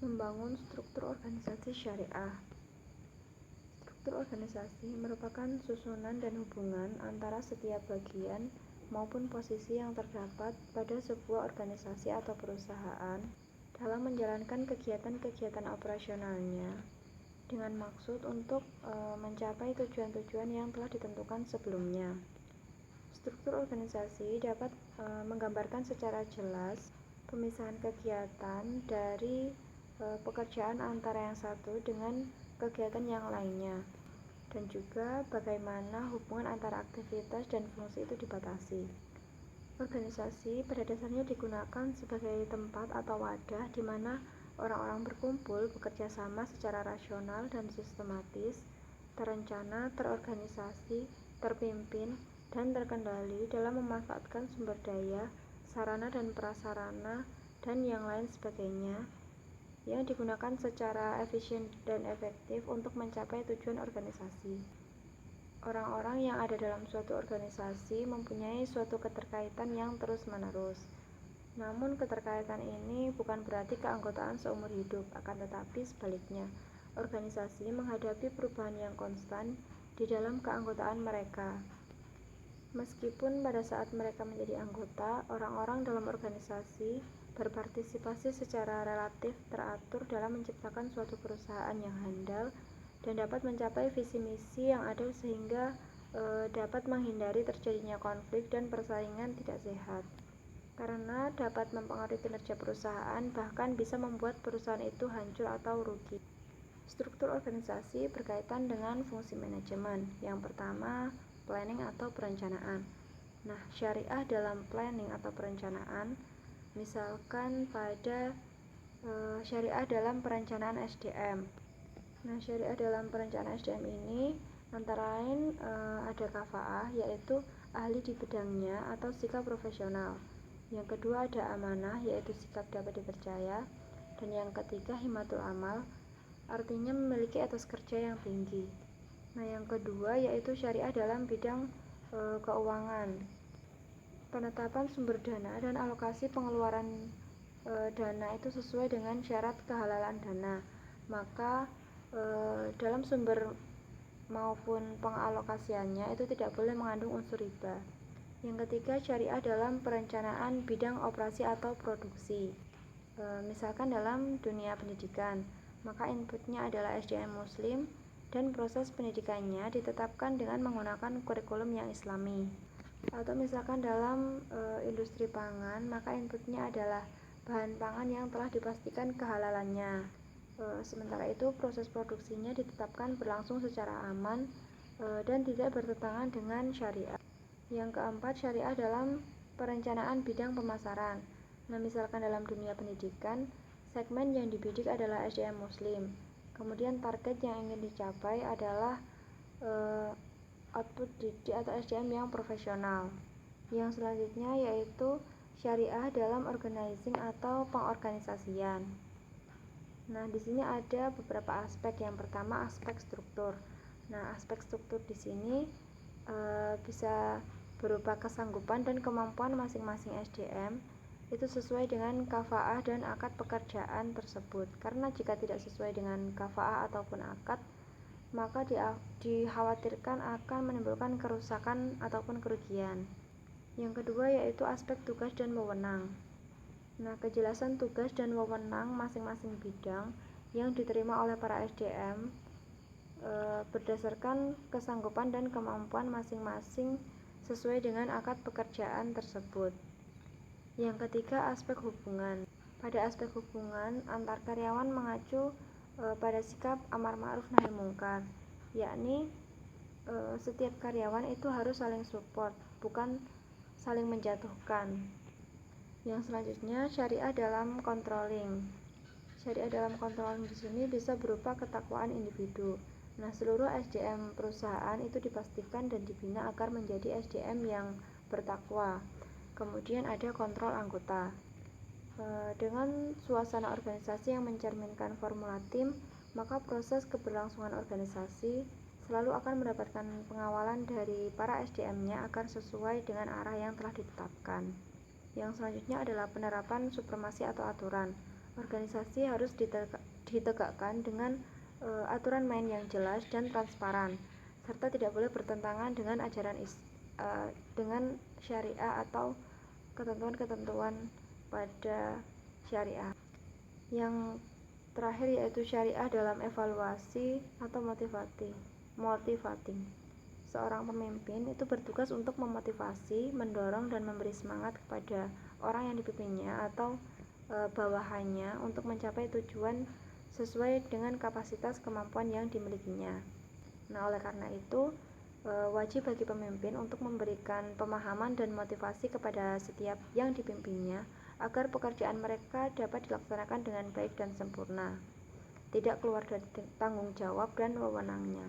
Membangun struktur organisasi syariah. Struktur organisasi merupakan susunan dan hubungan antara setiap bagian maupun posisi yang terdapat pada sebuah organisasi atau perusahaan dalam menjalankan kegiatan-kegiatan operasionalnya dengan maksud untuk mencapai tujuan-tujuan yang telah ditentukan sebelumnya. Struktur organisasi dapat menggambarkan secara jelas pemisahan kegiatan dari pekerjaan antara yang satu dengan kegiatan yang lainnya, dan juga bagaimana hubungan antara aktivitas dan fungsi itu dibatasi. Organisasi pada dasarnya digunakan sebagai tempat atau wadah di mana orang-orang berkumpul bekerja sama secara rasional dan sistematis, terencana, terorganisasi, terpimpin, dan terkendali dalam memanfaatkan sumber daya, sarana dan prasarana, dan yang lain sebagainya yang digunakan secara efisien dan efektif untuk mencapai tujuan organisasi. Orang-orang yang ada dalam suatu organisasi mempunyai suatu keterkaitan yang terus-menerus. Namun keterkaitan ini bukan berarti keanggotaan seumur hidup, akan tetapi sebaliknya, organisasi menghadapi perubahan yang konstan di dalam keanggotaan mereka. Meskipun pada saat mereka menjadi anggota, orang-orang dalam organisasi berpartisipasi secara relatif teratur dalam menciptakan suatu perusahaan yang handal dan dapat mencapai visi misi yang ada sehingga dapat menghindari terjadinya konflik dan persaingan tidak sehat. Karena dapat mempengaruhi kinerja perusahaan, bahkan bisa membuat perusahaan itu hancur atau rugi. Struktur organisasi berkaitan dengan fungsi manajemen. Yang pertama, planning atau perencanaan. Nah, syariah dalam planning atau perencanaan, misalkan pada syariah dalam perencanaan SDM. Nah, syariah dalam perencanaan SDM ini antara lain ada kafaah, yaitu ahli di bidangnya atau sikap profesional. Yang kedua ada amanah, yaitu sikap dapat dipercaya. Dan yang ketiga himatul amal, artinya memiliki etos kerja yang tinggi. Nah, yang kedua yaitu syariah dalam bidang keuangan. Penetapan sumber dana dan alokasi pengeluaran dana itu sesuai dengan syarat kehalalan dana. Maka dalam sumber maupun pengalokasiannya itu tidak boleh mengandung unsur riba. Yang ketiga syariah dalam perencanaan bidang operasi atau produksi. Misalkan dalam dunia pendidikan, maka inputnya adalah SDM Muslim dan proses pendidikannya ditetapkan dengan menggunakan kurikulum yang islami. Atau misalkan dalam industri pangan, maka inputnya adalah bahan pangan yang telah dipastikan kehalalannya. Sementara itu proses produksinya ditetapkan berlangsung secara aman dan tidak bertentangan dengan syariah. Yang keempat syariah dalam perencanaan bidang pemasaran. Nah, misalkan dalam dunia pendidikan, segmen yang dibidik adalah SDM Muslim. Kemudian target yang ingin dicapai adalah output didik atau SDM yang profesional. Yang selanjutnya yaitu syariah dalam organizing atau pengorganisasian. Nah, di sini ada beberapa aspek. Yang pertama aspek struktur. Nah, aspek struktur di sini bisa berupa kesanggupan dan kemampuan masing-masing SDM itu sesuai dengan kafaah dan akad pekerjaan tersebut. Karena jika tidak sesuai dengan kafaah ataupun akad, maka dikhawatirkan akan menimbulkan kerusakan ataupun kerugian. Yang kedua yaitu aspek tugas dan wewenang. Nah, kejelasan tugas dan wewenang masing-masing bidang yang diterima oleh para SDM berdasarkan kesanggupan dan kemampuan masing-masing sesuai dengan akad pekerjaan tersebut. Yang ketiga aspek hubungan. Pada aspek hubungan antar karyawan mengacu pada sikap amar ma'ruf nahi mungkar, yakni setiap karyawan itu harus saling support, bukan saling menjatuhkan. Yang selanjutnya syariah dalam controlling. Syariah dalam controlling di sini bisa berupa ketakwaan individu. Nah, seluruh SDM perusahaan itu dipastikan dan dibina agar menjadi SDM yang bertakwa. Kemudian ada kontrol anggota. Dengan suasana organisasi yang mencerminkan formula tim, maka proses keberlangsungan organisasi selalu akan mendapatkan pengawalan dari para SDM-nya agar sesuai dengan arah yang telah ditetapkan. Yang selanjutnya adalah penerapan supremasi atau aturan. Organisasi harus ditegakkan dengan aturan main yang jelas dan transparan, serta tidak boleh bertentangan dengan dengan syariah atau ketentuan-ketentuan pada syariah. Yang terakhir yaitu syariah dalam evaluasi atau motivating. Seorang pemimpin itu bertugas untuk memotivasi, mendorong dan memberi semangat kepada orang yang dipimpinnya atau bawahannya untuk mencapai tujuan sesuai dengan kapasitas kemampuan yang dimilikinya. Nah, oleh karena itu wajib bagi pemimpin untuk memberikan pemahaman dan motivasi kepada setiap yang dipimpinnya agar pekerjaan mereka dapat dilaksanakan dengan baik dan sempurna, tidak keluar dari tanggung jawab dan wewenangnya.